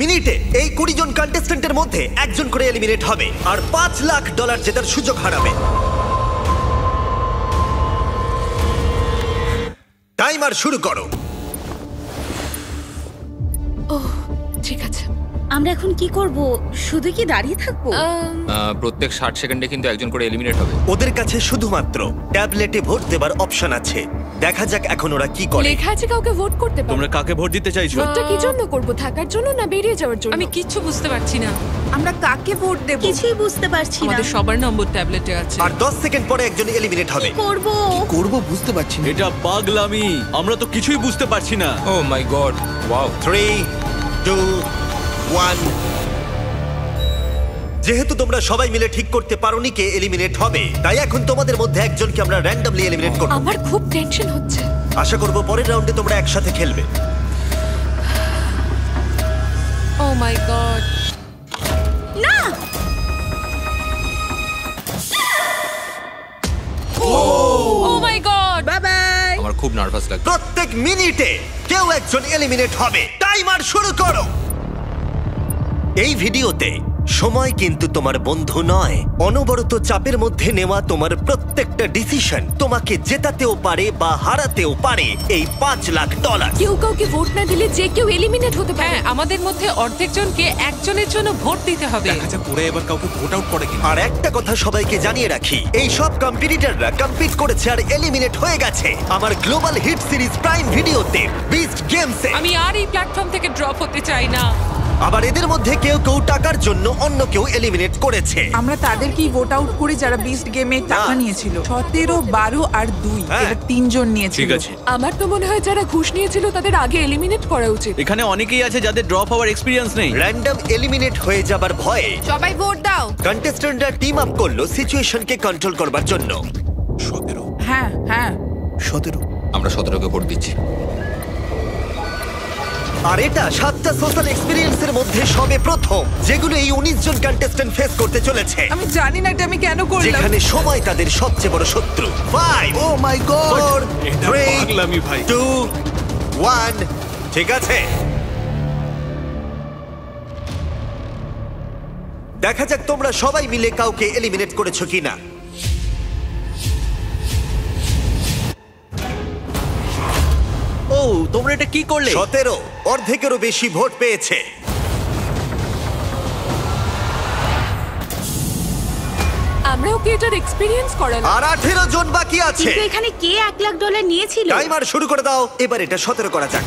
মিনিটে এই 20 জন কন্টেস্ট্যান্টের মধ্যে একজন করে এলিমিনেট হবে আর $5 লাখ জেতার সুযোগ হারাবে। টাইমার শুরু করো। ঠিক আছে, আমরা এখন কি করব? শুধু কি দাঁড়িয়ে থাকবো? প্রত্যেক 60 সেকেন্ডে কিন্তু একজন করে এলিমিনেট হবে। ওদের কাছে শুধুমাত্র ট্যাবলেটে ভোট দেবার অপশন আছে। দেখা যাক এখন ওরা কি করে। লেখা আছে কাউকে ভোট করতে পারো। তোমরা কাকে ভোট দিতে চাইছো? ভোটটা কি জন্য করব? থাকার জন্য না বেরিয়ে যাওয়ার জন্য? আমি কিচ্ছু বুঝতে পারছি না। আমরা কাকে ভোট দেব কিছুই বুঝতে পারছি না। আমাদের সবার নম্বর ট্যাবলেটে আছে। আর 10 সেকেন্ড পরে একজন এলিমিনেট হবে। করব বুঝতে পারছি না। এটা পাগলামি, আমরা তো কিছুই বুঝতে পারছি না। ও মাই গড, ওয়াও। 3, 2, 1। যেহেতু তোমরা সবাই মিলে ঠিক করতে পারোনি কে এলিমিনেট হবে, তাই এখন তোমাদের মধ্যে একজনকে আমরা র্যান্ডমলি এলিমিনেট করব। আমার খুব টেনশন হচ্ছে। আশা করব পরের রাউন্ডে তোমরা একসাথে খেলবে। ও মাই গড। না, ও মাই গড। Bye bye. আমার খুব নার্ভাস লাগছে। প্রত্যেক মিনিটে কেউ একজন এলিমিনেট হবে। টাইমার শুরু করো। এই ভিডিওতে সময় কিন্তু তোমার বন্ধু নয়। অনবরত চাপের মধ্যে নেওয়া তোমার প্রত্যেকটা ডিসিশন তোমাকে জেতাতেও পারে বা হারাতেও পারে এই $5 লাখ। কেউ কাউকে ভোট না দিলে যে কেউ এলিমিনেট হতে পারে। হ্যাঁ, আমাদের মধ্যে অর্ধেক জনকে একজনের জন্য ভোট দিতে হবে। আচ্ছা, করে এবার কাউকে ভোট আউট করে কিনা। আর একটা কথা সবাইকে জানিয়ে রাখি, এই সব কম্পিটিটররা কম্পিট করেছে আর এলিমিনেট হয়ে গেছে আমার গ্লোবাল হিট সিরিজ প্রাইম ভিডিওতে বিস্ট গেমসে। আমি আর এই প্ল্যাটফর্ম থেকে ড্রপ হতে চাই না। আবার এদের মধ্যে কেউ কেউ টাকার জন্য অন্য কেউ এলিমিনেট করেছে। আমরা তাদেরকেই ভোট আউট করি যারা বিস্ট গেমে টাকা নিয়েছিল। 17, 12 আর 2 হ্যাঁ। এরা 3 জন নিয়েছিল। ঠিক আছে, আমার তো মনে হয় যারা ঘুষ নিয়েছিল তাদের আগে এলিমিনেট করা উচিত। এখানে অনেকেই আছে যাদের ড্রপ হওয়ার এক্সপেরিয়েন্স নেই। র্যান্ডম এলিমিনেট হয়ে যাবার ভয়ে সবাই ভোট দাও। কন্টেস্ট্যান্টরা টিম আপ করলো সিচুয়েশনকে কন্ট্রোল করবার জন্য। 17, হ্যাঁ হ্যাঁ 17। আমরা 17কে ভোট দিচ্ছি। আর এটা 7টা সোশ্যাল এক্সপেরিয়েন্সের মধ্যে সবে প্রথম যেগুলো এই 19 জন কন্টেস্ট্যান্ট ফেস করতে চলেছে, আমি জানি না এটা আমি কেন করলাম। যেখানে সময় তাদের সবচেয়ে বড় শত্রু। 5, ও মাই গড, 4, এটা 3, পাগলামি ভাই। 2, 1। ঠিক আছে, দেখা যাক তোমরা সবাই মিলে কাউকে এলিমিনেট করেছো কিনা। ও, তোমরা এটা কি করলে? 17, অর্ধেকেরও বেশি ভোট পেয়েছে। আমরাও কি এটার এক্সপেরিয়েন্স করালাম? আর 18 জন বাকি আছে। কিন্তু এখানে কে $1 লাখ নিয়েছিল? টাইমার শুরু করে দাও। এবার এটা 17 করা যাক।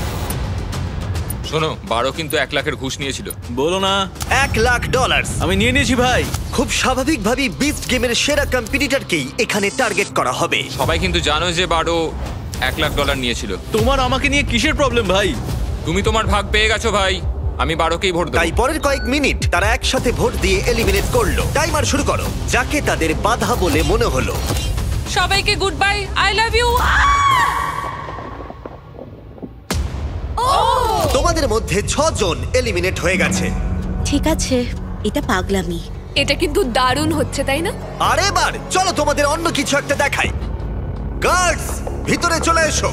শোনো, 12 কিন্তু 1 লাখের ঘুষ নিয়েছিল। বলো না। $1 লাখ। আমি নিয়ে নিয়েছি ভাই। খুব স্বাভাবিকভাবেই বিস্ট গেমের সেরা কম্পিটিটরকেই এখানে টার্গেট করা হবে। সবাই কিন্তু জানো যে 12 $1 লাখ নিয়েছিল। তোমার আমাকে নিয়ে কিসের প্রবলেম ভাই? তুমি তোমার ভাগ পেয়ে গেছো ভাই। আমি 12কেই ভোট দেব। তাই পরের কয়েক মিনিট তারা একসাথে ভোট দিয়ে এলিমিনেট করলো। টাইমার শুরু করো। যাকে তাদের বাধা বলে মনে হলো। সবাইকে goodbye, I love you. তোমাদের মধ্যে 6 জন এলিমিনেট হয়ে গেছে। ঠিক আছে, এটা পাগলামি। এটা কিন্তু দারুণ হচ্ছে, তাই না? আর এবার চলো তোমাদের অন্য কিছু একটা দেখাই। গার্ডস, ভিতরে চলে এসো।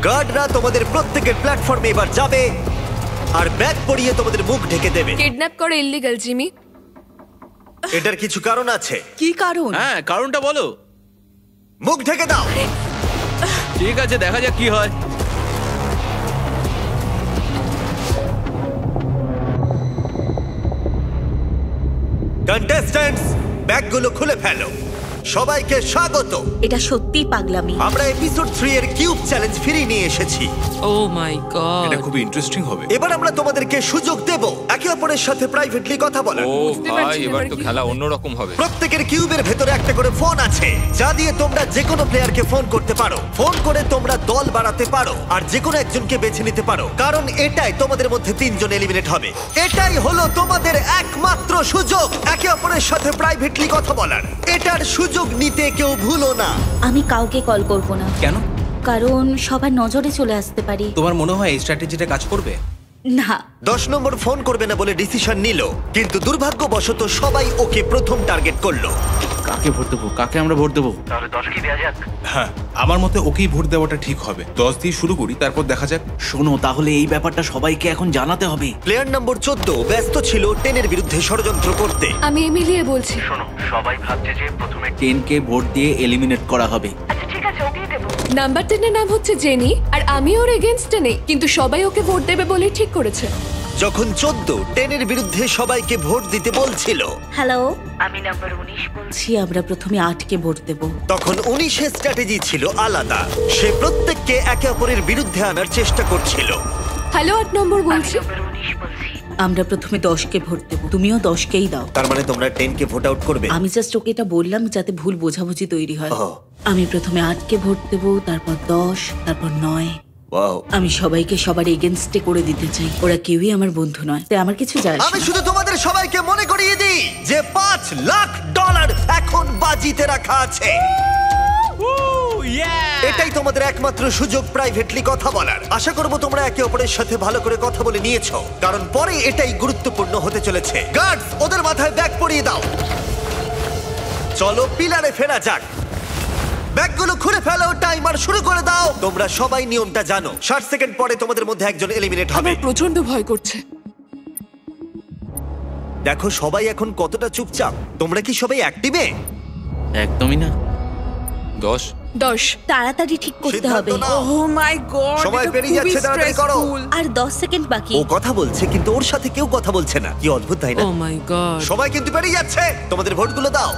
গার্ডরা তোমাদের প্রত্যেকের প্ল্যাটফর্মে এবার যাবে আর ব্যাগ পরিয়ে তোমাদের মুখ ঢেকে দেবে। কিডন্যাপ করা ইল্লিগাল, জিমি। এটার কিছু কারণ আছে। কি কারণ? হ্যাঁ, কারণটা বলো। মুখ ঢেকে দাও। ঠিক আছে, দেখা যাক কি হয়। কন্টেস্ট্যান্টস, ব্যাগগুলো খুলে ফেলো। সবাইকে স্বাগত। এটা সত্যিই পাগলামি। আমরা এপিসোড 3 এর কিউব চ্যালেঞ্জ ফিরিয়ে নিয়ে এসেছি। ও মাই গড, এটা খুব ইন্টারেস্টিং হবে। এবার আমরা তোমাদেরকে সুযোগ দেব একে অপরের সাথে প্রাইভেটলি কথা বলার। ও ভাই, পারছি না এবার এবার তো কি খেলা অন্যরকম হবে। প্রত্যেকের কিউবের ভেতরে একটা করে ফোন আছে, যা দিয়ে তোমরা যে কোনো প্লেয়ারকে ফোন করতে পারো। ফোন করে তোমরা দল বাড়াতে পারো আর যে কোনো একজনকে বেছে নিতে পারো, কারণ এটাই তোমাদের মধ্যে 3 জন এলিমিনেট হবে। এটাই হলো তোমাদের একমাত্র সুযোগ একে অপরের সাথে প্রাইভেটলি কথা বলার। এটার সুযোগ নিতে কেউ ভুলো না। আমি কাউকে কল করব না। কেন? কারণ সবার নজরে চলে আসতে পারি। তোমার মনে হয় এই স্ট্র্যাটেজিটা কাজ করবে? না, 10 নম্বর ফোন করবে না বলে ডিসিশন নিল, কিন্তু দুর্ভাগ্যবশত সবাই ওকে প্রথম টার্গেট করলো। কাকে ভোট দেবো? কাকে আমরা ভোট দেবো? হ্যাঁ, আমার মতে ওকেই ভোট দেওয়াটা ঠিক হবে। 10 দিয়ে শুরু করি, তারপর দেখা যাক। শোনো, তাহলে এই ব্যাপারটা সবাইকে এখন জানাতে হবে। প্লেয়ার নম্বর 14 ব্যস্ত ছিল 10 এর বিরুদ্ধে ষড়যন্ত্র করতে। আমি এমিলিয়ে বলছি। 10 কে ভোট দিয়ে এলিমিনেট করা হবে। নাম্বার 10 এর নাম হচ্ছে জেনি, আর আমি ওর এগেইনস্টে নেই, কিন্তু সবাই ওকে ভোট দেবে বলে ঠিক করেছে। যখন 14 10 এর বিরুদ্ধে সবাইকে ভোট দিতে বলছিল, হ্যালো, আমি নাম্বার 19 বলছি। আমরা প্রথমে 8 কে ভোট দেব। তখন 19 এর স্ট্র্যাটেজি ছিল আলাদা। সে প্রত্যেককে একে অপরের বিরুদ্ধে আনার চেষ্টা করছিল। হ্যালো 8 নম্বর বলছি। আমরা প্রথমে 10 কে ভোট দেব। তুমিও 10 কেই দাও। তার মানে তোমরা 10 কে ভোট আউট করবে? আমি জাস্ট ওকে এটা বললাম যাতে ভুল বোঝাবুঝি তৈরি হয়। ও। আমি প্রথমে 8 কে ভোট দেব, তারপর 10, তারপর 9। ওয়াও। আমি সবাইকে সবার এগেনস্টে করে দিতে চাই। ওরা কেউই আমার বন্ধু নয়, তাই আমার কিছু যায় আসে আমি না। শুধু তোমাদের সবাইকে মনে করিয়ে দিই যে $5 লাখ এখন বাজিতে রাখা আছে। এটাই তোমাদের একমাত্র সুযোগ প্রাইভেটলি কথা বলার। আশা করব তোমরা একে অপরের সাথে ভালো করে কথা বলে নিয়েছো, কারণ পরে এটাই গুরুত্বপূর্ণ হতে চলেছে। গার্ডস, ওদের মাথায় ব্যাগ পরিয়ে দাও। চলো পিলারে ফেরা যাক। ব্যাগগুলো খুলে ফেলো, টাইমার শুরু করে দাও। তোমরা সবাই নিয়মটা জানো। 60 সেকেন্ড পরে তোমাদের মধ্যে একজন এলিমিনেট হবে। আমার প্রচন্ড ভয় করছে। দেখো সবাই এখন কতটা চুপচাপ। তোমরা কি সবাই অ্যাক্টিভে? একদমই না। 10 10। তাড়াতাড়ি ঠিক করতে হবে। সিদ্ধান্ত নাও। ও মাই গড, সময় পেরিয়ে যাচ্ছে, তাড়াতাড়ি করো। আর 10 সেকেন্ড বাকি। ও কথা বলছে কিন্তু ওর সাথে কেউ কথা বলছে না। কি অদ্ভুত, তাই না? ও মাই গড। সময় কিন্তু পেরিয়ে যাচ্ছে। তোমাদের ভোটগুলো দাও।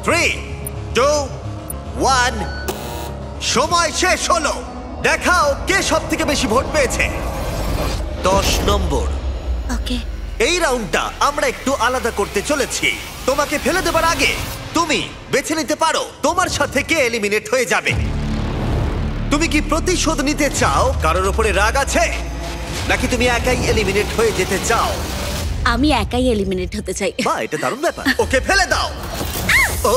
3, 2, 1। সময় শেষ হলো। দেখাও কে সব থেকে বেশি ভোট পেয়েছে। 10 নম্বর। ওকে। এই রাউন্ডটা আমরা একটু আলাদা করতে চলেছি। তোমাকে ফেলে দেবার আগে তুমি বেছে নিতে পারো তোমার সাথে কে এলিমিনেট হয়ে যাবে। তুমি কি প্রতিশোধ নিতে চাও, কারোর উপরে রাগ আছে, নাকি তুমি একাই এলিমিনেট হয়ে যেতে চাও? আমি একাই এলিমিনেট হতে চাই। বাহ, এটা দারুণ ব্যাপার। ওকে ফেলে দাও। ও,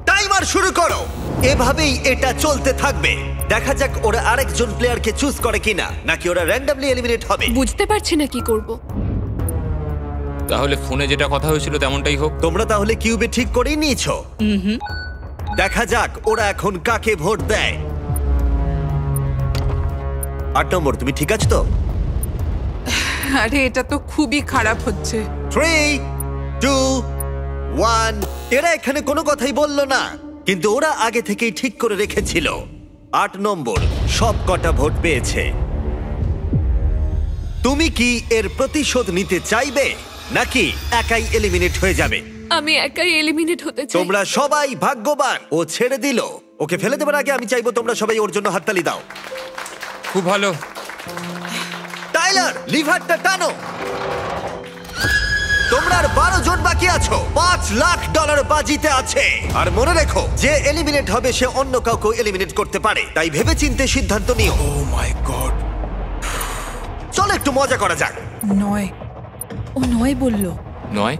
টাইমার শুরু করো। এভাবেই এটা চলতে থাকবে। দেখা যাক ওরা আরেকজন প্লেয়ারকে চুজ করে কিনা, নাকি ওরা র্যান্ডমলি এলিমিনেট হবে। বুঝতে পারছি না কি করব। তাহলে ফোনে যেটা কথা হয়েছিল তেমনটাই হোক। তোমরা তাহলে কিউবে ঠিক করেই নিয়েছো। দেখা যাক ওরা এখন কাকে ভোট দেয়। 8 নম্বর, তুমি ঠিক আছো তো? আরে এটা তো খুবই খারাপ হচ্ছে। 3, 2, 1। এরা এখানে কোনো কথাই বললো না, কিন্তু ওরা আগে থেকেই ঠিক করে রেখেছিল। 8 নম্বর সব কটা ভোট পেয়েছে। তুমি কি এর প্রতিশোধ নিতে চাইবে, নাকি একাই এলিমিনেট হয়ে যাবে? আমি একাই এলিমিনেট হতে চাই। তোমরা সবাই ভাগ্যবান। ও ছেড়ে দিল। ওকে ফেলে দেবার আগে আমি চাইবো তোমরা সবাই ওর জন্য হাততালি দাও। খুব ভালো। টাইলার, লিভারটা টানো। তোমরা আর 12 জন বাকি আছো। $5 লাখ বাজিতে আছে। আর মনে রেখো, যে এলিমিনেট হবে সে অন্য কাউকে এলিমিনেট করতে পারে, তাই ভেবেচিন্তে সিদ্ধান্ত নিও। ও মাই গড। চলো একটু মজা করা যাক। 9। ও 9 বললো। 9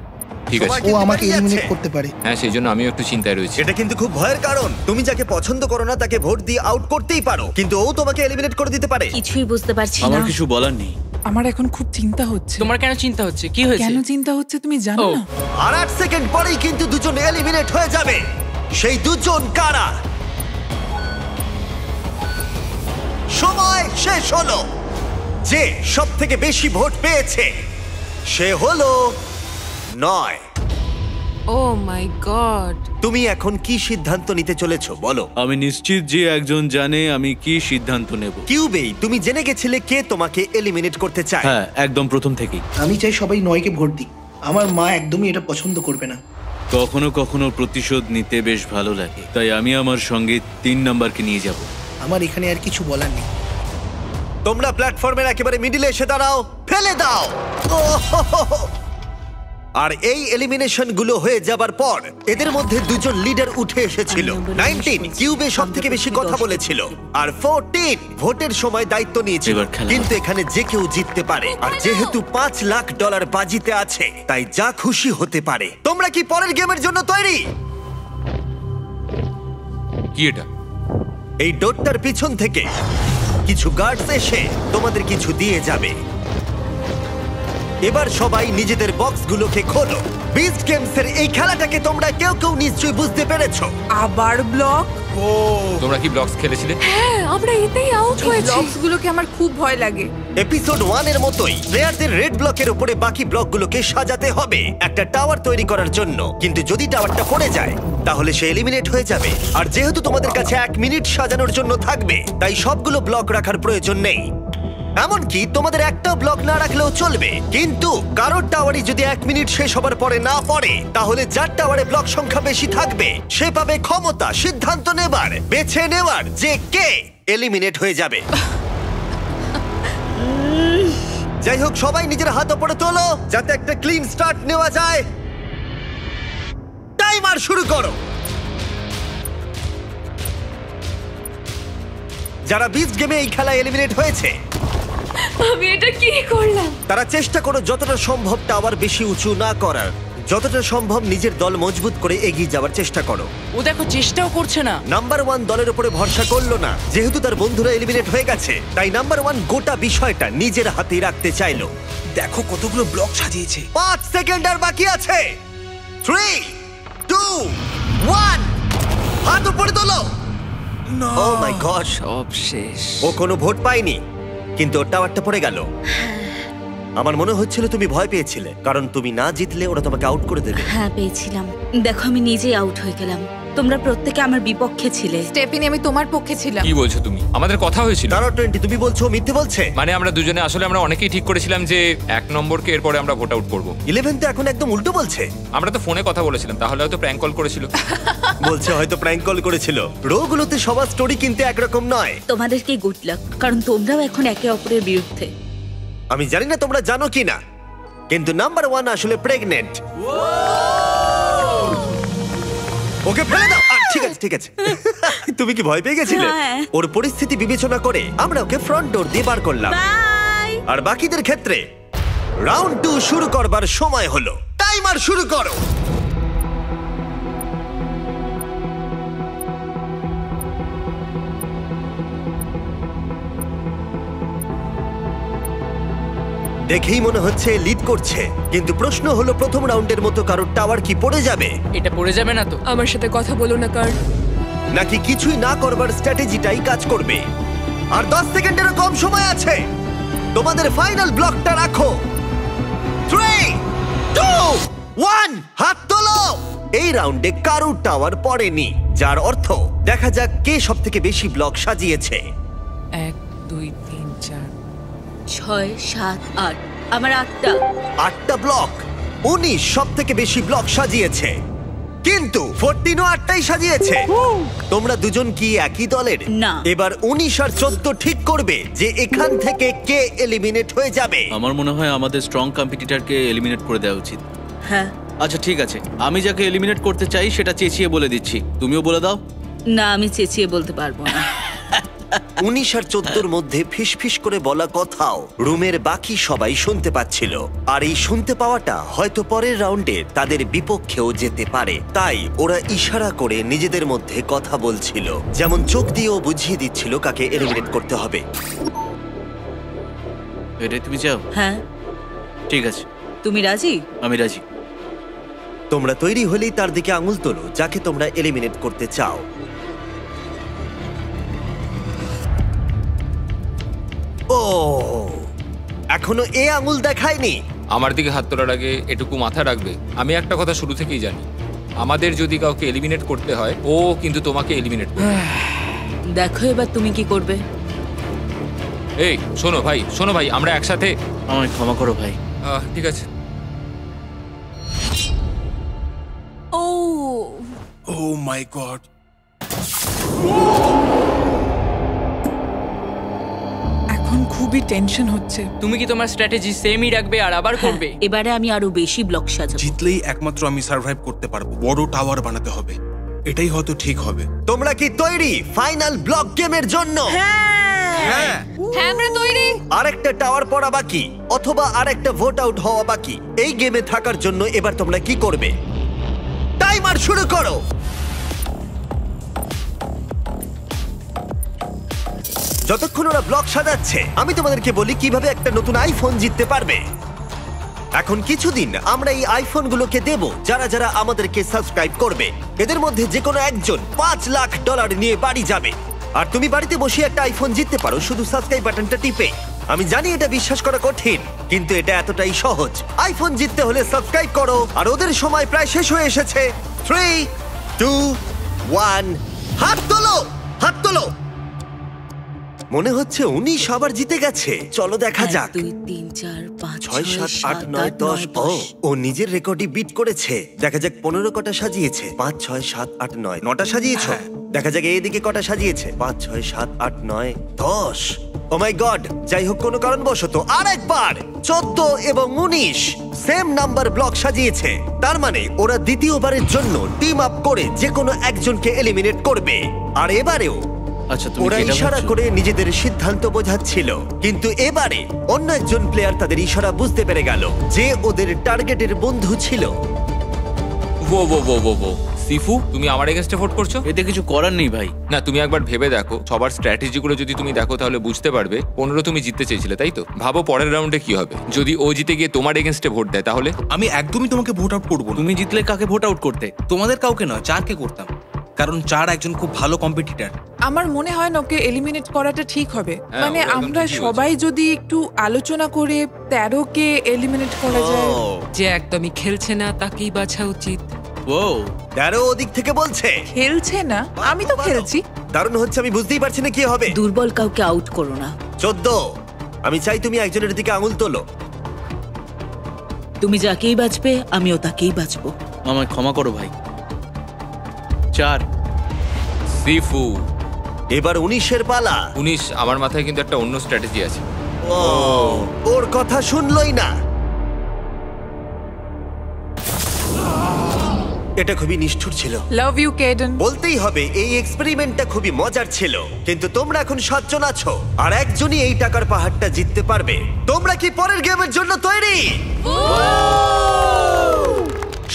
ঠিক আছে। সময় ও কিন্তু আমাকে পেরিয়ে এলিমিনেট যাচ্ছে। করতে পারে। হ্যাঁ, সেই জন্য আমিও একটু চিন্তায় রয়েছি। এটা কিন্তু খুব ভয়ের কারণ। তুমি যাকে পছন্দ করো না তাকে ভোট দিয়ে আউট করতেই পারো, কিন্তু ও তোমাকে এলিমিনেট করে দিতে পারে। কিছুই বুঝতে পারছি আমার না। কিছু বলার নেই। আমার এখন খুব চিন্তা হচ্ছে। তোমার কেন চিন্তা হচ্ছে? কি হয়েছে? কেন চিন্তা হচ্ছে তুমি জানো ও। না? আর 8 সেকেন্ড পরেই কিন্তু দুজন এলিমিনেট হয়ে যাবে। সেই দুজন কারা? সময় শেষ হলো। যে সব থেকে বেশি ভোট পেয়েছে সে হলো 9। ও মাই গড। তুমি এখন কি সিদ্ধান্ত নিতে চলেছো বলো? আমি নিশ্চিত যে একজন জানে আমি কি সিদ্ধান্ত নেব। কিউবেই তুমি জেনে গেছিলে কে তোমাকে এলিমিনেট করতে চায়। হ্যাঁ, একদম প্রথম থেকেই। আমি চাই সবাই 9 কে ভোট দিক। আমার মা একদমই এটা পছন্দ করবে না। কখনো কখনো প্রতিশোধ নিতে বেশ ভালো লাগে, তাই আমি আমার সঙ্গে 3 নাম্বারকে নিয়ে যাব। আমার এখানে আর কিছু বলার নেই। তোমরা প্ল্যাটফর্মের একেবারে মিডিলে এসে দাঁড়াও। ফেলে দাও। ওহ! আর এই এলিমিনেশন গুলো হয়ে যাবার পর এদের মধ্যে দুজন লিডার উঠে এসেছিল। 19 কিউবে সব থেকে বেশি কথা বলেছিল, আর 14 ভোটের সময় দায়িত্ব নিয়েছিল। এবার খেলা। কিন্তু এখানে যে কেউ জিততে পারে, আর যেহেতু $5 লাখ বাজিতে আছে, তাই যা খুশি হতে পারে। তোমরা কি পরের গেমের জন্য তৈরি? কি এটা? এই ডোরটার পিছন থেকে কিছু গার্ডস এসে তোমাদের কিছু দিয়ে যাবে। এবার সবাই নিজেদের বক্সগুলোকে খোলো। বিস্ট গেমসের এই খেলাটাকে তোমরা কেউ কেউ নিশ্চয়ই বুঝতে পেরেছো। আবার ব্লক। তোমরা কি ব্লকস খেলেছিলে? হ্যাঁ আমরা এতেই আউট হয়েছি। ব্লকস গুলোকে আমার খুব ভয় লাগে। এপিসোড 1 এর মতোই প্লেয়ারদের রেড ব্লকের উপরে বাকি ব্লকগুলোকে সাজাতে হবে একটা টাওয়ার তৈরি করার জন্য। কিন্তু যদি টাওয়ারটা পড়ে যায় তাহলে সে এলিমিনেট হয়ে যাবে। আর যেহেতু তোমাদের কাছে 1 মিনিট সাজানোর জন্য থাকবে, তাই সবগুলো ব্লক রাখার প্রয়োজন নেই। এমনকি তোমাদের একটা ব্লক না রাখলেও চলবে, কিন্তু কারোর টাওয়ারই যদি 1 মিনিট শেষ হবার পরে না পড়ে, তাহলে যার টাওয়ারে ব্লক সংখ্যা বেশি থাকবে সে পাবে ক্ষমতা সিদ্ধান্ত নেবার, বেছে নেওয়ার যে কে এলিমিনেট হয়ে যাবে। যাই হোক, সবাই নিজের হাত উপরে তোলো যাতে একটা ক্লিন স্টার্ট নেওয়া যায়। টাইমার শুরু করো। যারা বিচ গেমে এই খেলা এলিমিনেট হয়েছে আমি এটা কি করলাম? তারা চেষ্টা করো যতটা সম্ভব টাওয়ার বেশি উঁচু না করার, যতটা সম্ভব নিজের দল মজবুত করে এগিয়ে যাওয়ার চেষ্টা করো। ও দেখো চেষ্টাও করছে না। নাম্বার 1 দলের উপরে ভরসা করলো না, যেহেতু তার বন্ধুরা এলিমিনেট হয়ে গেছে, তাই নাম্বার 1 গোটা বিষয়টা নিজের হাতে রাখতে চাইলো। দেখো কতগুলো ব্লক সাজিয়েছে। 5 সেকেন্ড আর বাকি আছে। 3 2 1 হাত উপরে তোলো। ও মাই গড, সব শেষ। ও কোনো ভোট পায়নি, কিন্তু ওর টাওয়ারটা পড়ে গেল। আমার মনে হচ্ছিল তুমি ভয় পেয়েছিলে, কারণ তুমি না জিতলে ওরা তোমাকে আউট করে দেবে। হ্যাঁ পেয়েছিলাম। দেখো আমি নিজেই আউট হয়ে গেলাম। তোমরা প্রত্যেকে আমার বিপক্ষে ছিলে। স্টেফিনি আমি তোমার পক্ষে ছিলাম। কি বলছো তুমি? আমাদের কথা হয়েছিল। তারা 20 তুমি বলছো ও মিথ্যে বলছে? মানে আমরা দুজনে আসলে আমরা অনেকেই ঠিক করেছিলাম যে 1 নম্বরকে এরপরে আমরা ভোট আউট করব। 11 তো এখন একদম উল্টো বলছে। আমরা তো ফোনে কথা বলেছিলাম, তাহলে হয়তো প্র্যাঙ্ক কল করেছিল। বলছে হয়তো প্র্যাঙ্ক কল করেছিল। রোগুলোতে সবার স্টোরি কিন্তু একরকম নয়। তোমাদেরকে গুড লাক, কারণ তোমরাও এখন একে অপরের বিরুদ্ধে। আমি জানি না তোমরা জানো কি না, কিন্তু নাম্বার 1 আসলে প্রেগনেন্ট। ওকে ফেলে দাও। ঠিক আছে ঠিক আছে। তুমি কি ভয় পেয়ে গেছিলে? হ্যাঁ। ওর পরিস্থিতি বিবেচনা করে আমরা ওকে ফ্রন্ট ডোর দিয়ে বার করলাম। বাই। আর বাকিদের ক্ষেত্রে রাউন্ড 2 শুরু করবার সময় হলো। টাইমার শুরু করো। দেখেই মনে হচ্ছে লিড করছে, কিন্তু প্রশ্ন হলো প্রথম রাউন্ডের মতো কারোর টাওয়ার কি পড়ে যাবে, এটা পড়ে যাবে না তো? আমার সাথে কথা বলো না কার। নাকি কিছুই না করবার স্ট্র্যাটেজিটাই কাজ করবে। আর 10 সেকেন্ডেরও কম সময় আছে। তোমাদের ফাইনাল ব্লকটা রাখো। 3 2 1 হাত তোলো। এই রাউন্ডে কারোর টাওয়ার পড়েনি, যার অর্থ দেখা যাক কে সবথেকে বেশি ব্লক সাজিয়েছে। 1 2 3 4 6 7 8 আমার 8টা। 8টা ব্লক। 19 সবথেকে বেশি ব্লক সাজিয়েছে, কিন্তু 14ও 8টাই সাজিয়েছে। তোমরা দুজন কি একই দলের? না। এবার 19 আর 14 ঠিক করবে যে এখান থেকে কে এলিমিনেট হয়ে যাবে। আমার মনে হয় আমাদের স্ট্রং কম্পিটিটরকে এলিমিনেট করে দেওয়া উচিত। হ্যাঁ। আচ্ছা ঠিক আছে, আমি যাকে এলিমিনেট করতে চাই সেটা চেঁচিয়ে বলে দিচ্ছি, তুমিও বলে দাও। না আমি চেঁচিয়ে বলতে পারবো না। 19 আর 14 মধ্যে ফিসফিস করে বলা কথাও রুমের বাকি সবাই শুনতে পাচ্ছিল। আর এই শুনতে পাওয়াটা হয়তো পরের রাউন্ডে তাদের বিপক্ষেও যেতে পারে, তাই ওরা ইশারা করে নিজেদের মধ্যে কথা বলছিল, যেমন চোখ দিয়েও বুঝিয়ে দিচ্ছিল কাকে এলিমিনেট করতে হবে। এটাই তুমি চাও? হ্যাঁ। ঠিক আছে, তুমি রাজি? আমি রাজি। তোমরা তৈরি হলেই তার দিকে আঙুল তোলো যাকে তোমরা এলিমিনেট করতে চাও। ও, এখনো এ আঙুল দেখায়নি। আমার দিকে হাত তোলার আগে এটুকু মাথা রাখবে, আমি একটা কথা শুরু থেকেই জানি, আমাদের যদি কাউকে এলিমিনেট করতে হয় ও কিন্তু তোমাকে এলিমিনেট করবে। দেখো এবার তুমি কি করবে। এই শোনো ভাই আমরা একসাথে। আমায় ক্ষমা করো ভাই। ঠিক আছে। ও ও মাই গড। এখন খুবই টেনশন হচ্ছে। তুমি কি তোমার স্ট্র্যাটেজি সেমই রাখবে আর আবার করবে? এবারে আমি আরো বেশি ব্লক সাজাবো। জিতলেই একমাত্র আমি সার্ভাইভ করতে পারবো। বড় টাওয়ার বানাতে হবে, এটাই হয়তো ঠিক হবে। তোমরা কি তৈরি ফাইনাল ব্লক গেমের জন্য? হ্যাঁ আমরা তৈরি। আরেকটা টাওয়ার পড়া বাকি, অথবা আরেকটা ভোট আউট হওয়া বাকি। এই গেমে থাকার জন্য এবার তোমরা কি করবে? টাইমার শুরু করো। যতক্ষণ ওরা ব্লক সাজাচ্ছে আমি তোমাদেরকে বলি কিভাবে একটা নতুন আইফোন জিততে পারবে। এখন কিছুদিন আমরা এই আইফোনগুলোকে দেব যারা যারা আমাদেরকে সাবস্ক্রাইব করবে। এদের মধ্যে যে কোনো একজন $5 লাখ নিয়ে বাড়ি যাবে। আর তুমি বাড়িতে বসে একটা আইফোন জিততে পারো শুধু সাবস্ক্রাইব বাটনটা টিপে। আমি জানি এটা বিশ্বাস করা কঠিন, কিন্তু এটা এতটাই সহজ। আইফোন জিততে হলে সাবস্ক্রাইব করো। আর ওদের সময় প্রায় শেষ হয়ে এসেছে। 3, 2, 1, হাত তোলো, হাত তোলো। মনে হচ্ছে 19 আবার জিতে গেছে। চলো দেখা যাক। 2, 3, 4, 5, 6, 7, 8, 9, 10। ও নিজের রেকর্ডই বিট করেছে। দেখা যাক 15 কটা সাজিয়েছে। 5, 6, 7, 8, 9। 9টা সাজিয়েছো? দেখা যাক এইদিকে কটা সাজিয়েছে। 5, 6, 7, 8, 9, 10। ও মাই গড! যাই হোক, কোনো কারণবশত আরেকবার 14 এবং 19 সেম নাম্বার ব্লক সাজিয়েছে। তার মানে ওরা দ্বিতীয়বারের জন্য টিম আপ করে যে কোনো একজনকে এলিমিনেট করবে। আর এবারেও আচ্ছা, তুমি ওরা কি এটা ইশারা ভাবছো? করে নিজেদের সিদ্ধান্ত বোঝাচ্ছিল, কিন্তু এবারে অন্য একজন প্লেয়ার তাদের ইশারা বুঝতে পেরে গেল যে ওদের টার্গেটের বন্ধু ছিল। ও সিফু, তুমি আমার এগেনস্টে ভোট করছো? এতে কিছু করার নেই ভাই। না, তুমি একবার ভেবে দেখো, সবার স্ট্র্যাটেজিগুলো যদি তুমি দেখো তাহলে বুঝতে পারবে 15 তুমি জিততে চেয়েছিলে, তাই তো? ভাবো পরের রাউন্ডে কি হবে যদি ও জিতে গিয়ে তোমার এগেনস্টে ভোট দেয়, তাহলে? আমি একদমই তোমাকে ভোট আউট করবো না। তুমি জিতলে কাকে ভোট আউট করতে? তোমাদের কাউকে নয়, চারকে করতাম, কারণ চার একজন খুব ভালো কম্পিটিটর। আমার মনে হয় না ওকে এলিমিনেট করাটা ঠিক হবে। হ্যাঁ, মানে ও একদম আমরা ঠিকই সবাই যদি একটু আলোচনা করে 13কে এলিমিনেট করা যায়। যে একদমই খেলছে না তাকেই বাছা উচিত। ও 13 ওদিক থেকে বলছে খেলছে না, আমি তো খেলছি। দারুণ হচ্ছে, আমি বুঝতেই পারছি না কি হবে। দুর্বল কাউকে আউট করো না। 14, আমি চাই তুমি একজনের দিকে আঙুল তোলো। তুমি যাকেই বাঁচবে আমিও তাকেই বাঁচবো। আমায় ক্ষমা করো ভাই। 4। সিফু। এবার 19-এর পালা। 19, আমার মাথায় কিন্তু একটা অন্য স্ট্র্যাটেজি আছে। ওর কথা শুনলই না। এটা খুবই নিষ্ঠুর ছিল। Love you Caden. বলতেই হবে এই এক্সপেরিমেন্টটা খুবই মজার ছিল, কিন্তু তোমরা এখন 7 জন আছো আর একজনই এই টাকার পাহাড়টা জিততে পারবে। তোমরা কি পরের গেমের জন্য তৈরি?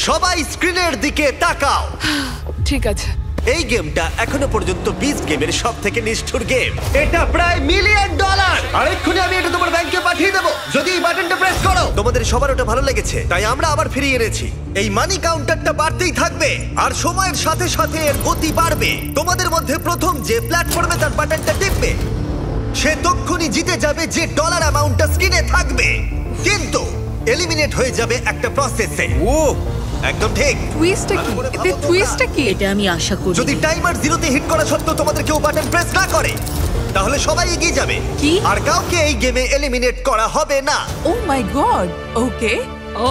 সবাই স্ক্রিনের দিকে তাকাও। ঠিক আছে। এই গেমটা এখনো পর্যন্ত বিস্ট গেমের সব থেকে নিষ্ঠুর গেম। এটা প্রায় $1 মিলিয়ন। আর এক্ষুনি আমি এটা তোমার ব্যাংকে পাঠিয়ে দেবো যদি এই বাটনটা প্রেস করো। তোমাদের সবার ওটা ভালো লেগেছে, তাই আমরা আবার ফিরিয়ে এনেছি। এই মানি কাউন্টারটা বাড়তেই থাকবে আর সময়ের সাথে সাথে এর গতি বাড়বে। তোমাদের মধ্যে প্রথম যে প্ল্যাটফর্মে তার বাটনটা টিপবে সে তক্ষুনি জিতে যাবে, যে ডলার অ্যামাউন্টটা স্ক্রিনে থাকবে, কিন্তু এলিমিনেট হয়ে যাবে একটা প্রসেসে। ও একদম ঠিক। টুইস্টটা কি? এতে টুইস্টটা কি? এটা আমি আশা করি। যদি টাইমার 0-তে হিট করা সত্ত্বেও তোমাদের কেউ বাটন প্রেস না করে তাহলে সবাই এগিয়ে যাবে কি? আর কাউকে এই গেমে এলিমিনেট করা হবে না। ও মাই গড। ওকে,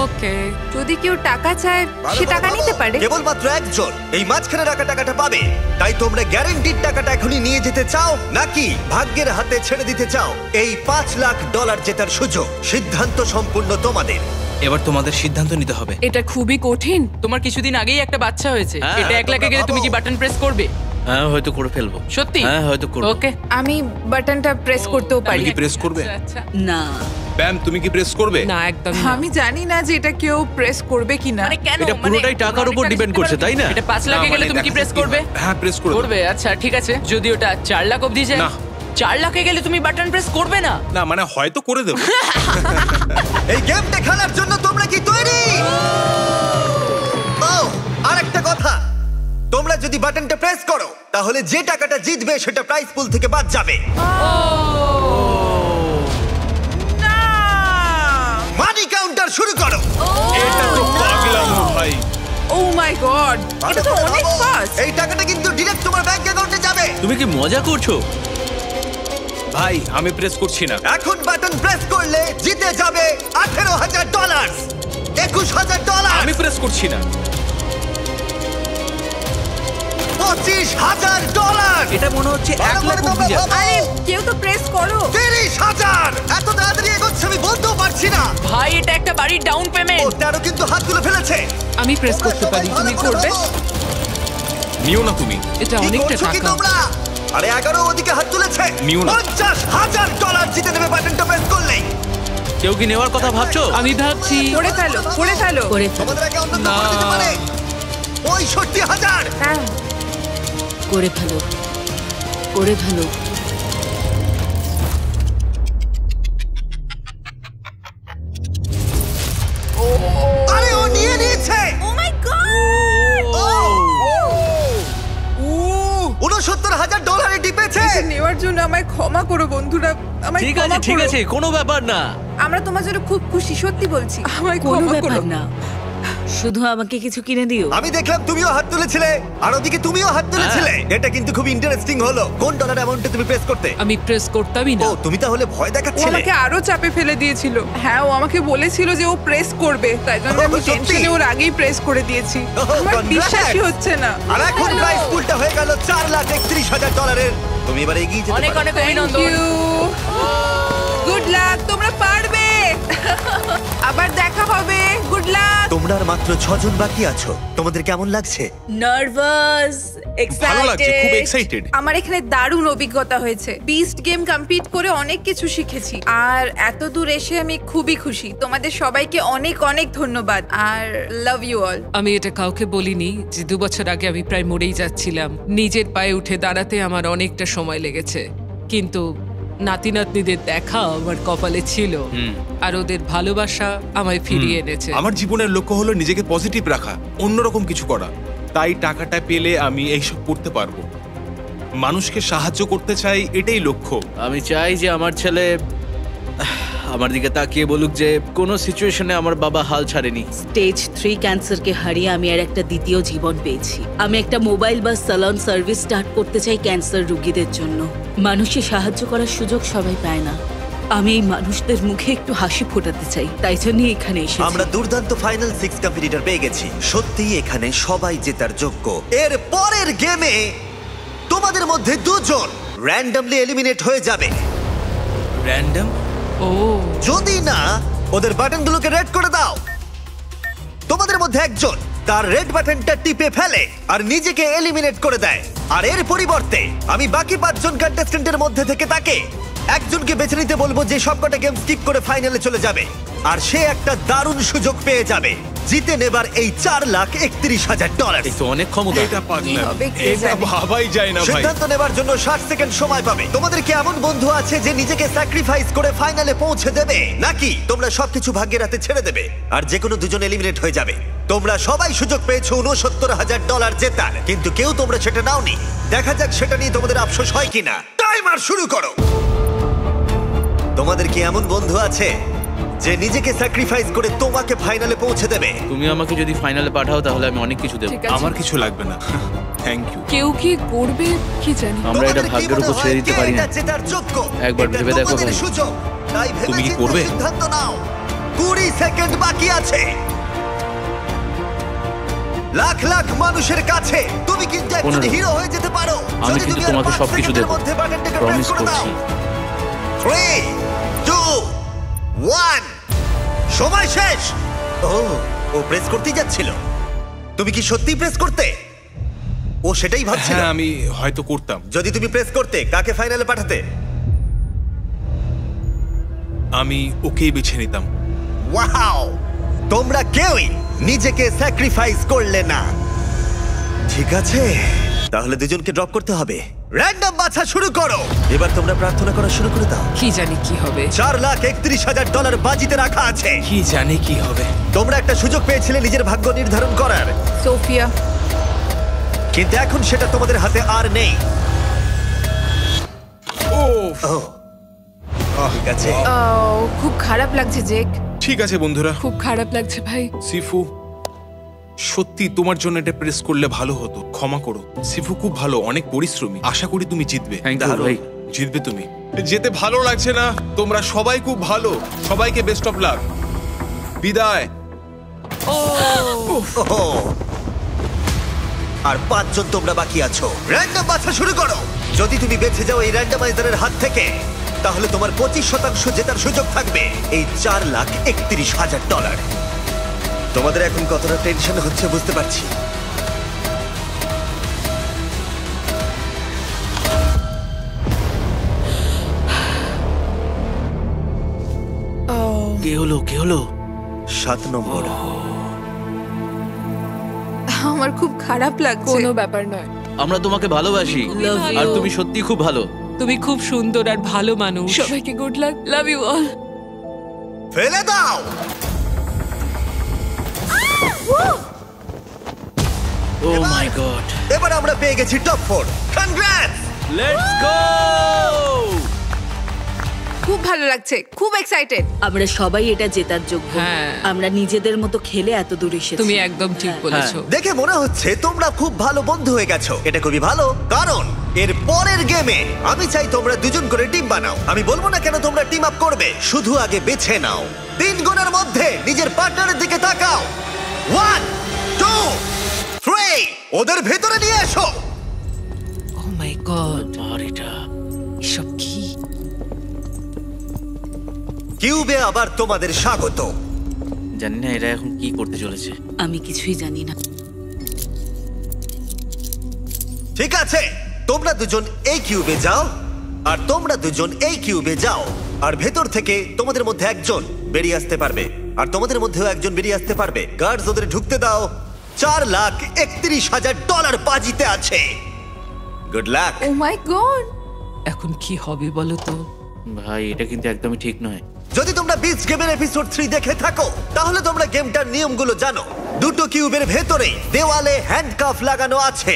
ওকে। যদি কেউ টাকা চায় সে টাকা নিতে পারে। কেবলমাত্র একজন এই মাঝখানে রাখা টাকাটা পাবে। তাই তোমরা গ্যারান্টিড টাকাটা এখনই নিয়ে যেতে চাও নাকি ভাগ্যের হাতে ছেড়ে দিতে চাও এই $5 লাখ জেতার সুযোগ? সিদ্ধান্ত সম্পূর্ণ তোমাদের। এবার তোমাদের সিদ্ধান্ত নিতে হবে। এটা খুবই কঠিন। তোমার কিছুদিন আগেই একটা বাচ্চা হয়েছে, হ্যাঁ, এটা 1 লাখে গেলে তুমি কি বাটন প্রেস করবে? হ্যাঁ, হয়তো করে ফেলবো। সত্যি? হ্যাঁ, হয়তো করবো। ওকে। আমি বাটনটা প্রেস করতেও তুমি পারি। কি প্রেস করবে? আচ্ছা। না, ব্যাম, তুমি কি প্রেস করবে? না, একদম না। আমি জানি না যে এটা কেউ প্রেস করবে কিনা। মানে কেন? এটা পুরোটাই টাকার উপর ডিপেন্ড করছে, তাই না? এটা 5 লাখে না, গেলে মানে তুমি কি দেখা প্রেস যাক কি করবে? হয়। হ্যাঁ, প্রেস করবে। করবে, আচ্ছা ঠিক আছে। যদি ওটা 4 লাখ অবধি যায়? না। 4 লাখে গেলে তুমি বাটন প্রেস করবে না? না, মানে হয়তো করে দেবো। এই গেমটা খেলার জন্য তোমরা কি তৈরি? ও, আরেকটা কথা, তোমরা যদি বাটনটা প্রেস করো তাহলে যে টাকাটা জিতবে সেটা প্রাইস পুল থেকে বাদ যাবে। মানি কাউন্টার শুরু করো। এটা তো পাগলামো ভাই। ও মাই গড, এটা তো অনেক ফাস্ট। এই টাকাটা কিন্তু ডিরেক্ট তোমার ব্যাংক অ্যাকাউন্টে যাবে। তুমি কি মজা করছো? ভাই, আমি প্রেস করছি না। এখন বাটন প্রেস করলে জিতে যাবে $18,000, $21,000, আমি প্রেস করছি না। $25,000। এটা মনে হচ্ছে 1 লাখ অবধি যাবে। আরে কেউ তো প্রেস করো। 30,000। এত তাড়াতাড়ি এগোচ্ছে আমি বলতেও পারছি না। ভাই, এটা একটা বাড়ির ডাউন ও পেমেন্ট। 13 কিন্তু হাত তুলে ফেলেছে। আমি প্রেস করতে পারি, তুমি করবে? নিও না তুমি। এটা কি অনেকটা করছো কি টাকা। তোমরা? আরে 11 ওদিকে হাত তুলেছে। নিও না। $50,000 জিতে নেবে বাটনটা প্রেস করলেই। কেউ কি নেওয়ার কথা ভাবছো? আমি ভাবছি করে ফেলো, করে ফেলো। করে ফেলো, তোমাদের আগে অন্য কেউ করে দিতে পারে। 65,000। হ্যাঁ, করে ফেলো, করে ফেলো। $69,000 টিপেছে। এটা নেওয়ার জন্য আমায় ক্ষমা করো বন্ধুরা, আমায় ঠিক ক্ষমা আছে ঠিক করো। আছে কোনো ব্যাপার না। আমরা তোমার জন্য খুব খুশি, সত্যি বলছি, আমায় কোনো ক্ষমা ব্যাপার করো। না, শুধু আমাকে কিছু কিনে দিও। আমি দেখলাম তুমিও হাত তুলেছিলে, আর ওদিকে তুমিও হাত তুলেছিলে। এটা কিন্তু খুব ইন্টারেস্টিং হলো। কোন ডলার অ্যামাউন্টে তুমি প্রেস করতে? আমি প্রেস করতামই ও না। তুমি তাহলে ভয় ও দেখাচ্ছিলে। আমাকে আরো চাপে ফেলে দিয়েছিল। হ্যাঁ, ও আমাকে বলেছিল যে ও প্রেস করবে, তাই জন্য আমি সত্যি? টেনশনে ওর আগেই প্রেস করে দিয়েছি। আমার congrats! বিশ্বাসই হচ্ছে না। আর এখন প্রাইস পুলটা হয়ে গেল $4,31,000। তুমি এবার এগিয়ে যেতে অনেক পারো। অনেক থ্যাংক অভিনন্দন। ইউ, গুড লাক, তোমরা পারবে। আবার দেখা হবে, গুড লাক। তোমরা আর মাত্র 6 জন বাকি আছো। তোমাদের কেমন লাগছে? নার্ভাস, ভালো লাগছে, খুব এক্সাইটেড। এক্সাইটেড। আমার এখানে দারুণ অভিজ্ঞতা হয়েছে। বিস্ট গেম কমপ্লিট করে অনেক কিছু শিখেছি, আর এত দূর এসে আমি খুবই খুশি। তোমাদের সবাইকে অনেক অনেক ধন্যবাদ, আর লাভ ইউ অল। আমি এটা কাউকে বলিনি যে 2 বছর আগে আমি প্রায় মরেই যাচ্ছিলাম। নিজের পায়ে উঠে দাঁড়াতে আমার অনেকটা সময় লেগেছে, কিন্তু নাতি নাতনিদের দেখা আমার কপালে ছিল, আর ওদের ভালোবাসা আমায় ফিরিয়ে এনেছে। আমার জীবনের লক্ষ্য হলো নিজেকে পজিটিভ রাখা, অন্যরকম কিছু করা। তাই টাকাটা পেলে আমি এইসব করতে পারবো। মানুষকে সাহায্য করতে চাই, এটাই লক্ষ্য। আমি চাই যে আমার ছেলে আমার দিকে তাকিয়ে বলুক যে কোনো সিচুয়েশনে আমার বাবা হাল ছাড়েনি। স্টেজ 3 ক্যান্সারকে হারিয়ে আমি আর একটা দ্বিতীয় জীবন পেয়েছি। আমি একটা মোবাইল বা সালন সার্ভিস স্টার্ট করতে চাই ক্যান্সার রোগীদের জন্য। মানুষকে সাহায্য করার সুযোগ সবাই পায় না। আমি এই মানুষদের মুখে একটু হাসি ফোটাতে চাই, তাই জন্যই এখানে এসেছি। আমরা দুর্দান্ত ফাইনাল 6 কম্পিটিটর পেয়ে গেছি। সত্যিই এখানে সবাই জেতার যোগ্য। এর পরের গেমে তোমাদের মধ্যে 2 জন র্যান্ডমলি এলিমিনেট হয়ে যাবে। র্যান্ডম? ও যদি না ওদের বাটনগুলোকে রেড করে দাও। তোমাদের মধ্যে একজন তার রেড বাটনটা টিপে ফেলে আর নিজেকে এলিমিনেট করে দেয়, আর এর পরিবর্তে আমি বাকি 5 জন কন্টেস্ট্যান্টের মধ্যে থেকে তাকে একজনকে বেছে নিতে বলবো যে সবকটা গেম স্কিপ করে ফাইনালে চলে যাবে, আর সে একটা দারুণ সুযোগ পেয়ে যাবে জিতে নেবার এই $4,31,000। এই তো অনেক ক্ষমতা। এটা পাগলাম, হবে কে এটা জানে। ভাবাই যায় না ভাই। সিদ্ধান্ত নেবার জন্য 60 সেকেন্ড সময় পাবে। তোমাদের কি এমন বন্ধু আছে যে নিজেকে স্যাক্রিফাইস করে ফাইনালে পৌঁছে দেবে, নাকি তোমরা সবকিছু ভাগ্যের হাতে ছেড়ে দেবে আর যে কোনো দুজন এলিমিনেট হয়ে যাবে? তোমরা সবাই সুযোগ পেয়েছো $69,000 জেতার, কিন্তু কেউ তোমরা সেটা নাওনি। দেখা যাক সেটা নিয়ে তোমাদের আফসোস হয় কিনা। টাইমার শুরু করো। তোমাদের কি এমন বন্ধু আছে যে নিজেকে স্যাক্রিফাইস করে তোমাকে ফাইনালে পৌঁছে দেবে? তুমি আমাকে যদি ফাইনালে পাঠাও তাহলে আমি অনেক কিছু দেবো। ঠিক আছে। আমার কিছু লাগবে না, থ্যাংক ইউ। কেউ কি করবে কি জানি। আমরা এটা তোমাদের কি ভাগ্যের মনে উপর হয় ছেড়ে দিতে কে পারি না। এটা জেতার যোগ্য? একবার এটা ভেবে দেখো তোমাদের ভাই। সুযোগ। তাই ভেবে তুমি কি চিন্তে করবে? সিদ্ধান্ত নাও। 20 সেকেন্ড বাকি আছে। লাখ লাখ মানুষের কাছে তুমি কিন্তু একজন 15 হিরো হয়ে যেতে পারো। আমি যদি কিন্তু তুমি আর তোমাকে 5 সবকিছু সেকেন্ডের দেবো। মধ্যে বাটনটাকে প্রেস প্রমিস করে দাও। করছি। 3, 2, 1 সময় শেষ। ও প্রেস করতেই যাচ্ছিল। তুমি কি সত্যিই প্রেস করতে? ও সেটাই ভাবছিল। হ্যাঁ, আমি হয়তো করতাম। যদি তুমি প্রেস করতে, কাকে ফাইনালে পাঠাতে? আমি ওকেই বেছে নিতাম। ওয়াও, তোমরা কেউই নিজেকে স্যাক্রিফাইস করলে না। ঠিক আছে, তাহলে দুজনকে ড্রপ করতে হবে। র্যান্ডম বাছা শুরু করো। এবার তোমরা প্রার্থনা করা শুরু করে দাও। কি জানি কি হবে। $4,31,000 বাজিতে রাখা আছে। কি জানি কি হবে। তোমরা একটা সুযোগ পেয়েছিলে নিজের ভাগ্য নির্ধারণ করার, সোফিয়া, কিন্তু এখন সেটা তোমাদের হাতে আর নেই। ও ঠিক আছে। খুব খারাপ লাগছে জেক। ঠিক আছে বন্ধুরা, খুব খারাপ লাগছে ভাই। সিফু সত্যি তোমার জন্য এটা প্রেস করলে ভালো হতো, ক্ষমা করো। সিফু খুব ভালো, অনেক পরিশ্রমী। আশা করি তুমি জিতবে। থ্যাংক ইউ ভাই। জিতবে তুমি। যেতে ভালো লাগছে না। তোমরা সবাই খুব ভালো, সবাইকে বেস্ট অফ লাক। বিদায়। ওহো। আর 5 জন তোমরা বাকি আছো। র্যান্ডম বাছা শুরু করো। যদি তুমি বেঁচে যাও এই র্যান্ডমাইজারের হাত থেকে, তাহলে তোমার 25% জেতার সুযোগ থাকবে এই $4,31,000। তোমাদের এখন কতটা টেনশন হচ্ছে বুঝতে পারছি। কে হলো কে হলো? 7 নম্বর। আমার খুব খারাপ লাগছে। কোনো ব্যাপার নয়। আমরা তোমাকে ভালোবাসি, Love you. আর তুমি সত্যি খুব ভালো। তুমি খুব সুন্দর আর ভালো মানুষ। সবাইকে good luck, love you all. ফেলে দাও। ও মাই গড, এবার আমরা পেয়ে গেছি টপ 4। কনগ্রাটস! Let's go! খুব ভালো লাগছে, খুব এক্সাইটেড। আমরা সবাই এটা জেতার যোগ্য। হ্যাঁ। আমরা নিজেদের মতো খেলে এত দূর এসেছি। তুমি একদম ঠিক বলেছো। দেখে মনে হচ্ছে তোমরা খুব ভালো বন্ধু হয়ে গেছো। এটা খুবই ভালো, কারণ এর পরের গেমে আমি চাই তোমরা দুজন করে টিম বানাও। আমি বলবো না কেন তোমরা টিম আপ করবে, শুধু আগে বেছে নাও। 3 গুণের মধ্যে নিজের পার্টনারের দিকে তাকাও। 1 2 3 ওদের ভেতরে নিয়ে এসো। ও মাই গড, আর এটা এসব কি? কিউবে আবার তোমাদের স্বাগত। জানি না এরা এখন কি করতে চলেছে। আমি কিছুই জানি না। ঠিক আছে, তোমরা দুজন এই কিউবে যাও আর তোমরা দুজন এই কিউবে যাও, আর ভেতর থেকে তোমাদের মধ্যে একজন বেরিয়ে আসতে পারবে আর তোমাদের মধ্যেও একজন বেরিয়ে আসতে পারবে। গার্ডস ওদের ঢুকতে দাও। $4,31,000 বাজিতে আছে। Good luck. Oh my god, এখন কি হবে বলো তো? ভাই এটা কিন্তু একদমই ঠিক নয়। যদি তোমরা বিচ গেমের এপিসোড 3 দেখে থাকো তাহলে তোমরা গেমটার নিয়মগুলো জানো। দুটো কিউবের ভেতরে দেওয়ালে হ্যান্ডকাফ লাগানো আছে,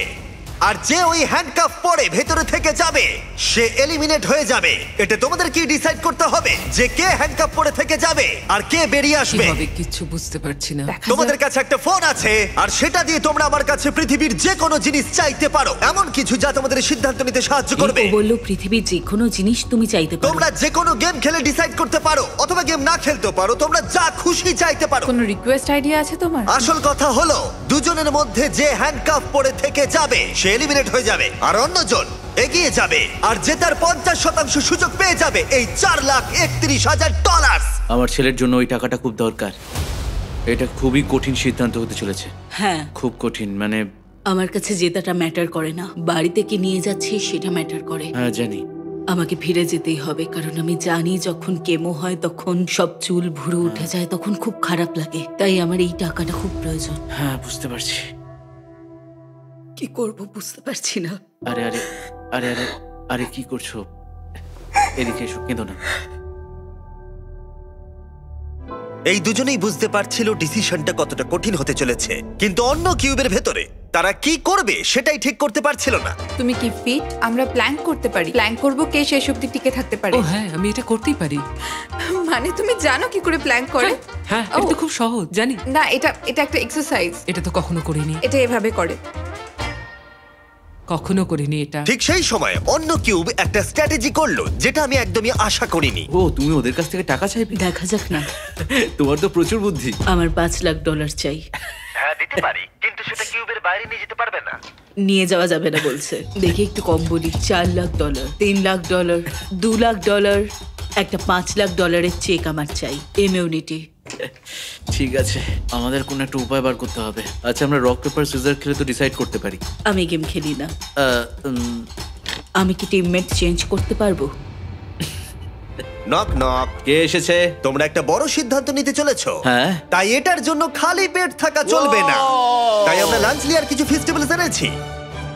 আর যে ওই হ্যান্ডকাফ পরে ভেতরে থেকে যাবে সে এলিমিনেট হয়ে যাবে। এটা তোমাদের কি ডিসাইড করতে হবে যে কে হ্যান্ডকাফ পরে থেকে যাবে আর কে বেরিয়ে কি আসবে। হবে কিচ্ছু বুঝতে পারছি না। তোমাদের কাছে একটা ফোন আছে আর সেটা দিয়ে তোমরা আমার কাছে পৃথিবীর যে কোনো জিনিস চাইতে পারো, এমন কিছু যা তোমাদের সিদ্ধান্ত নিতে সাহায্য করবে। ও বললো পৃথিবীর যে কোনো জিনিস তুমি চাইতে পারো। তোমরা যে কোনো গেম খেলে ডিসাইড করতে পারো, অথবা গেম না খেলতে পারো। তোমরা যা খুশি চাইতে পারো। কোনো রিকোয়েস্ট আইডিয়া আছে তোমার? আসল কথা হলো দুজনের মধ্যে যে হ্যান্ডকাফ পরে থেকে যাবে সে এলিমিনেট হয়ে যাবে, আর অন্যজন এগিয়ে যাবে আর জেতার 50% সুযোগ পেয়ে যাবে এই $4,31,000। আমার ছেলের জন্য ওই টাকাটা খুব দরকার। এটা খুবই কঠিন সিদ্ধান্ত হতে চলেছে। হ্যাঁ, খুব কঠিন, মানে আমার কাছে জেতাটা ম্যাটার করে না, বাড়িতে কি নিয়ে যাচ্ছি সেটা ম্যাটার করে। হ্যাঁ জানি। আমাকে ফিরে যেতেই হবে, কারণ আমি জানি যখন কেমো হয় তখন সব চুল ভুরু উঠে যায়, তখন খুব খারাপ লাগে। তাই আমার এই টাকাটা খুব প্রয়োজন। হ্যাঁ বুঝতে পারছি। কি করব বুঝতে পারছি না। আরে আরে আরে আরে আরে কি করছো? এদিকে এসো, কেঁদো না। এই দুজনেই বুঝতে পারছিল ডিসিশনটা কতটা কঠিন হতে চলেছে, কিন্তু অন্য কিউবের ভেতরে তারা কি করবে সেটাই ঠিক করতে পারছিল না। তুমি কি ফিট? আমরা প্ল্যান করতে পারি, প্ল্যান করব কে শেষ অবধি টিকে থাকতে পারে। ও হ্যাঁ, আমি এটা করতেই পারি। মানে তুমি জানো কি করে প্ল্যান করে? হ্যাঁ, এটা তো খুব সহজ, জানি। না, এটা একটা এক্সারসাইজ। এটা তো কখনো করিনি, এটা এভাবে করে। কখনো করিনি এটা। ঠিক সেই সময় অন্য কিউব একটা স্ট্র্যাটেজি করলো যেটা আমি একদমই আশা করিনি। ও তুমি ওদের কাছ থেকে টাকা চাইবে? দেখা যাক না। তোমার তো প্রচুর বুদ্ধি। আমার $5,00,000 চাই। হ্যাঁ দিতে পারি, কিন্তু সেটা কিউবের বাইরে নিয়ে যেতে পারবে না। নিয়ে যাওয়া যাবে না বলছে। দেখি একটু কম বলি। $4,00,000, $3,00,000, $2,00,000, একটা $5,00,000 চেক আমার চাই। ইমিউনিটি। ঠিক আছে, আমাদের কোনো একটা উপায় বার করতে হবে। আচ্ছা, আমরা রক পেপার সিজার খেলে তো ডিসাইড করতে পারি। আমি গেম খেলি না। আমি কি টিমমেট চেঞ্জ করতে পারবো? Knock knock. কে এসেছে? তোমরা একটা বড় সিদ্ধান্ত নিতে চলেছো। হ্যাঁ। তাই এটার জন্য খালি পেট থাকা চলবে না। তাই আমরা লাঞ্চ লিয়ার কিছু ফেস্টিভ্যালস এনেছি।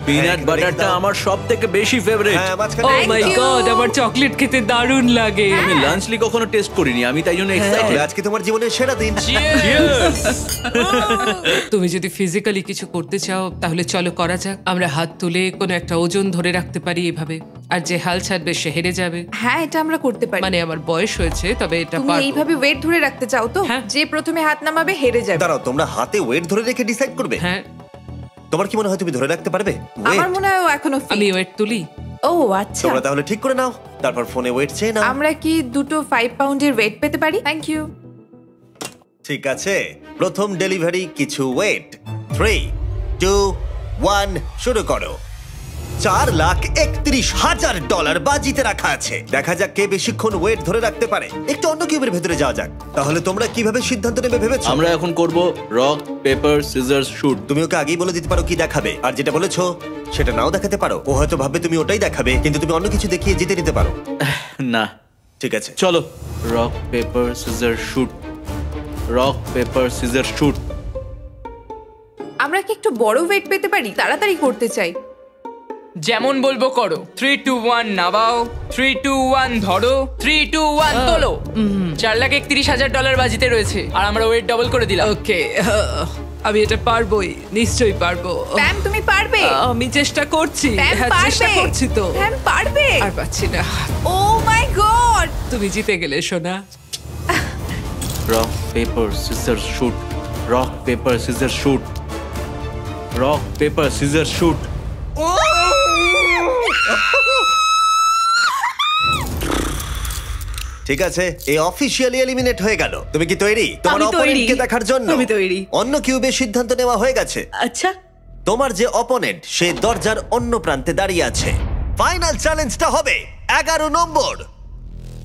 পিনাট বাটারটা আমার সবথেকে বেশি ফেভারিট। হ্যাঁ, ও মাঝখানে মাই গড, আমার চকলেট খেতে দারুণ লাগে। আমি লাঞ্চলি কখনো টেস্ট করিনি, আমি তাই জন্য তাহলে এক্সাইটেড। আজকে তোমার জীবনের সেরা দিন। তুমি যদি ফিজিক্যালি কিছু করতে চাও তাহলে চলো করা যাক। আমরা হাত তুলে কোনো একটা ওজন ধরে রাখতে পারি এভাবে, আর যে হাল ছাড়বে সে হেরে যাবে। হ্যাঁ, এটা আমরা করতে পারি। মানে আমার বয়স হয়েছে, তবে এটা তুমি পারবো। এইভাবে ওয়েট ধরে রাখতে চাও তো? হ্যাঁ। যে প্রথমে হাত নামাবে হেরে যাবে। দাঁড়াও, তোমরা হাতে ওয়েট ধরে রেখে ডিসাইড করবে? হ্যাঁ, তোমার কি মনে হয় তুমি ধরে রাখতে পারবে আমার weight? মনে হয় ও এখনো fit। আমি ওয়েট তুলি। ও আচ্ছা, তোমরা তাহলে ঠিক করে নাও, তারপর ফোনে ওয়েট চেয়ে নাও। আমরা কি দুটো 5 পাউন্ডের ওয়েট পেতে পারি? Thank you. ঠিক আছে, প্রথম ডেলিভারি কিছু ওয়েট। 3 2 1 শুরু করো। $4,31,000 বাজিতে রাখা আছে। দেখা যাক কে বেশিক্ষণ ওয়েট ধরে রাখতে পারে। একটু অন্য কিউবের ভেতরে যাওয়া যাক। তাহলে তোমরা কিভাবে সিদ্ধান্ত নেবে ভেবেছো? আমরা এখন করব রক পেপার সিজার শুট। তুমি ওকে আগেই বলে দিতে পারো কি দেখাবে, আর যেটা বলেছো সেটা নাও দেখাতে পারো। ও হয়তো ভাববে তুমি ওটাই দেখাবে, কিন্তু তুমি অন্য কিছু দেখিয়ে জিতে নিতে পারো। না, ঠিক আছে, চলো rock paper scissor shoot. Rock paper scissor shoot. আমরা কি একটু বড় ওয়েট পেতে পারি? তাড়াতাড়ি করতে চাই। যেমন বলবো করো। 3 2 1 নামাও, 3 2 1 ধরো, 3 2 1 তোলো। $4,31,000 বাজিতে রয়েছে, আর আমরা ওয়েট ডবল করে দিলাম। ওকে, আমি এটা পারবোই, নিশ্চয়ই পারবো। প্যাম তুমি পারবে। আমি চেষ্টা করছি। প্যাম হ্যাঁ, চেষ্টা পারবে। করছি তো। প্যাম পারবে। আর পাচ্ছি না। ও মাই গড। তুমি জিতে গেলে সোনা। Rock paper scissor shoot, rock paper scissor shoot, rock paper scissor shoot. ঠিক আছে, এই অফিসিয়ালি এলিমিনেট হয়ে গেল। তুমি কি তৈরি তোমার আমি তৈরি। অপোনেন্টকে দেখার জন্য? আমি তৈরি। অন্য কিউবের সিদ্ধান্ত নেওয়া হয়ে গেছে। আচ্ছা, তোমার যে অপোনেন্ট সে দরজার অন্য প্রান্তে দাঁড়িয়ে আছে। ফাইনাল চ্যালেঞ্জটা হবে 11 নম্বর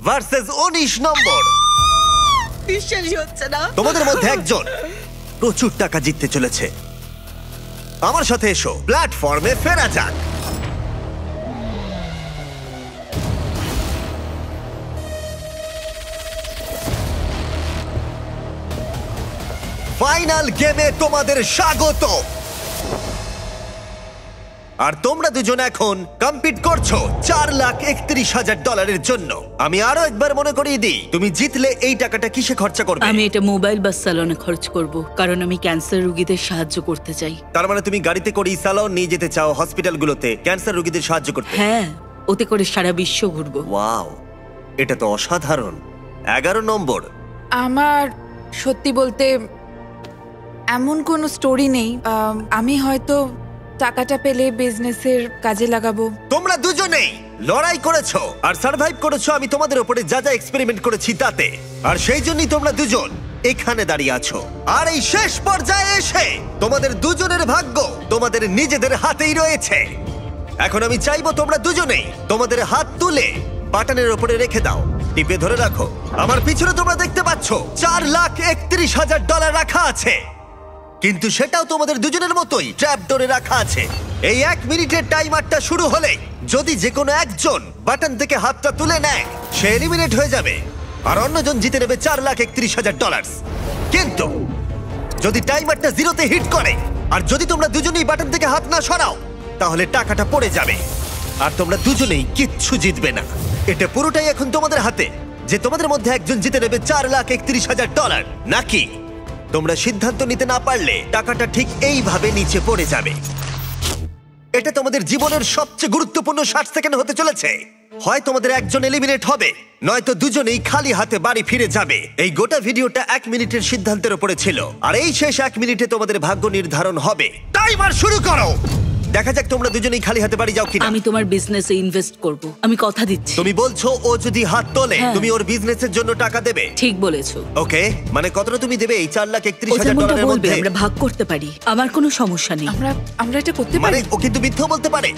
ভার্সেস 19 নম্বর। বিশ্বাসই হচ্ছে না। তোমাদের মধ্যে একজন প্রচুর টাকা জিততে চলেছে। আমার সাথে এসো, প্ল্যাটফর্মে ফেরা যাক। ফাইনাল গেমে তোমাদের স্বাগত। আর তোমরা দুজন এখন কম্পিট করছো $4,31,000 জন্য। আমি আরো একবার মনে করিয়ে দিই, তুমি জিতলে এই টাকাটা কিসে খরচা করবে? আমি এটা মোবাইল বা স্যালনে খরচ করব, কারণ আমি ক্যান্সার রোগীদের সাহায্য করতে চাই। তার মানে তুমি গাড়িতে করে স্যালন নিয়ে যেতে চাও হসপিটালগুলোতে ক্যান্সার রোগীদের সাহায্য করতে? হ্যাঁ, ওতে করে সারা বিশ্ব ঘুরবো। ওয়াও, এটা তো অসাধারণ। 11 নম্বর। আমার সত্যি বলতে এমন কোনো স্টোরি নেই। আমি হয়তো টাকাটা পেলে বিজনেসের কাজে লাগাবো। তোমরা দুজনেই লড়াই করেছো আর সার্ভাইভ করেছো আমি তোমাদের উপরে যা যা এক্সপেরিমেন্ট করেছি তাতে। আর সেই জন্যই তোমরা দুজন এখানে দাঁড়িয়ে আছো। আর এই শেষ পর্যায়ে এসে তোমাদের দুজনের ভাগ্য তোমাদের নিজেদের হাতেই রয়েছে। এখন আমি চাইবো তোমরা দুজনেই তোমাদের হাত তুলে বাটনের উপরে রেখে দাও, টিপে ধরে রাখো। আমার পিছনে তোমরা দেখতে পাচ্ছ $4,31,000 রাখা আছে, কিন্তু সেটাও তোমাদের দুজনের মতোই ট্র্যাপ ডোরে রাখা আছে। এই 1 মিনিটের টাইমারটা শুরু হলে যদি যে কোনো একজন বাটন থেকে হাতটা তুলে নেয় সে এলিমিনেট হয়ে যাবে, আর অন্যজন জিতে নেবে $4,31,000। কিন্তু যদি টাইমারটা 0-তে হিট করে আর যদি তোমরা দুজনেই বাটন থেকে হাত না সরাও তাহলে টাকাটা পড়ে যাবে আর তোমরা দুজনেই কিচ্ছু জিতবে না। এটা পুরোটাই এখন তোমাদের হাতে যে তোমাদের মধ্যে একজন জিতে নেবে $4,31,000 নাকি তোমরা সিদ্ধান্ত নিতে না পারলে টাকাটা ঠিক এইভাবে নিচে পড়ে যাবে। এটা তোমাদের জীবনের সবচেয়ে গুরুত্বপূর্ণ 60 সেকেন্ড হতে চলেছে। হয় তোমাদের একজন এলিমিনেট হবে, নয়তো দুজনেই খালি হাতে বাড়ি ফিরে যাবে। এই গোটা ভিডিওটা 1 মিনিটের সিদ্ধান্তের উপরে ছিল, আর এই শেষ 1 মিনিটে তোমাদের ভাগ্য নির্ধারণ হবে। টাইমার শুরু করো। দেখা যাক তোমরা দুজনেই খালি হাতে বাড়ি যাও কিনা। আমি তোমার বিজনেসে ইনভেস্ট করব, আমি কথা দিচ্ছি। তুমি বলছো ও যদি হাত তোলে হ্যাঁ। তুমি ওর বিজনেসের জন্য টাকা দেবে? ঠিক বলেছো। ওকে, মানে কতটা তুমি দেবে এই ও $4,31,000 যেমনটা এর বলবে মধ্যে? আমরা ভাগ করতে পারি, আমার কোনো সমস্যা নেই। আমরা এটা করতে মানে পারি। ও কিন্তু মিথ্যাও বলতে পারে।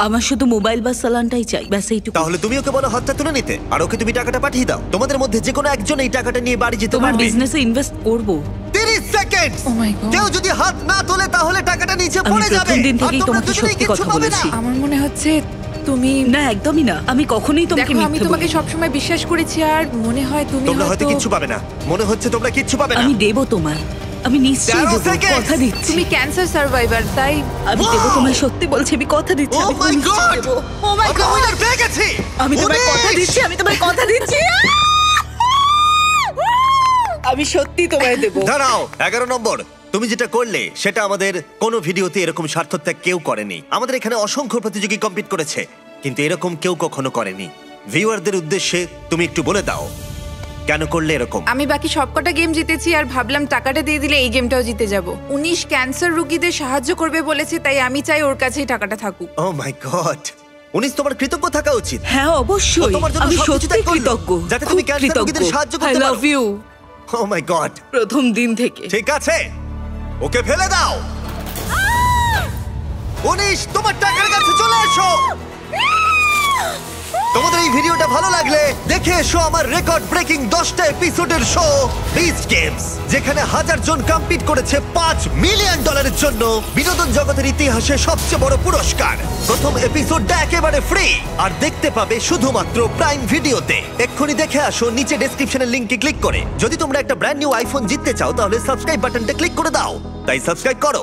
আমার শুধু মোবাইল বা সালানটাই চাই, ব্যাস এইটুকু। তাহলে তুমি ওকে বলো হাতটা তুলে নিতে আর ওকে তুমি টাকাটা পাঠিয়ে দাও। তোমাদের মধ্যে যে কোনো একজন এই টাকাটা নিয়ে বাড়ি যেতে তোমার পারবে। বিজনেসে ইনভেস্ট করব। 30 সেকেন্ড। Oh my God! কেউ যদি হাত না তোলে তাহলে টাকাটা নিচে আমি পড়ে যাবে। প্রথম দিন আর থেকেই তোমরা তোমাকে দুজনেই সত্যি কিচ্ছু কথা পাবে না। বলেছি। আমার মনে হচ্ছে তুমি না, একদমই না, আমি কখনোই তোমাকে দেখো, আমি মিথ্যে তোমাকে বলিনি। সবসময় বিশ্বাস করেছি আর মনে হয় তুমি তোমরা হয়তো কিচ্ছু পাবে না, মনে হচ্ছে তোমরা কিচ্ছু পাবে না। আমি দেবো তোমায়, আমি নিশ্চয়ই 13 দেবো, seconds! কথা দিচ্ছি। তুমি ক্যান্সার সার্ভাইভার, তাই আমি দেবো তোমায়, সত্যি বলছি, আমি কথা দিচ্ছি। Oh আমি my নিশ্চয়ই God! দেবো। Oh my আমরা God! winner পেয়ে গেছি। আমি তোমায় কথা 19! দিচ্ছি, আমি তোমায় কথা দিচ্ছি। আমি সত্যি তোমায় দেবো। দাঁড়াও, 11 নম্বর। তুমি যেটা করলে সেটা আমাদের কোনো ভিডিওতে এরকম স্বার্থত্যাগ কেউ করেনি। আমাদের এখানে অসংখ্য প্রতিযোগী কম্পিট করেছে, কিন্তু এরকম কেউ কখনো করেনি। ভিউয়ারদের উদ্দেশ্যে তুমি একটু বলে দাও কেন করলে এরকম। আমি বাকি সবকটা গেম জিতেছি আর ভাবলাম টাকাটা দিয়ে দিলে এই গেমটাও জিতে যাব। 19 ক্যান্সার রোগীদের সাহায্য করবে বলেছে, তাই আমি চাই ওর কাছেই টাকাটা থাকুক। ও মাই গড, 19 তোমার কৃতজ্ঞ থাকা উচিত। হ্যাঁ, ও অবশ্যই, তোমার জন্য আমি সবকিছু সত্যি ত্যাগ করলো, কৃতজ্ঞ, যাতে তুমি খুব ক্যান্সার রোগীদের কৃতজ্ঞ। সাহায্য I করতে পারো। love you। Oh my god, প্রথম দিন থেকে। ঠিক আছে, ওকে ফেলে দাও। 19 তোমার টাকার কাছে চলে এসো। তোমাদের এই ভিডিওটা ভালো লাগলে দেখে এসো আমার রেকর্ড ব্রেকিং 10টা এপিসোডের শো বিস্ট গেমস, যেখানে 1000 জন কম্পিট করেছে $5 মিলিয়ন জন্য বিনোদন জগতের ইতিহাসে সবচেয়ে বড় পুরস্কার। প্রথম এপিসোডটা একেবারে ফ্রি আর দেখতে পাবে শুধুমাত্র প্রাইম ভিডিওতে। এক্ষুনি দেখে আসো নিচে ডেসক্রিপশনের লিংকে ক্লিক করে। যদি তোমরা একটা ব্র্যান্ড নিউ আইফোন জিততে চাও তাহলে সাবস্ক্রাইব বাটনটা ক্লিক করে দাও। তাই সাবস্ক্রাইব করো।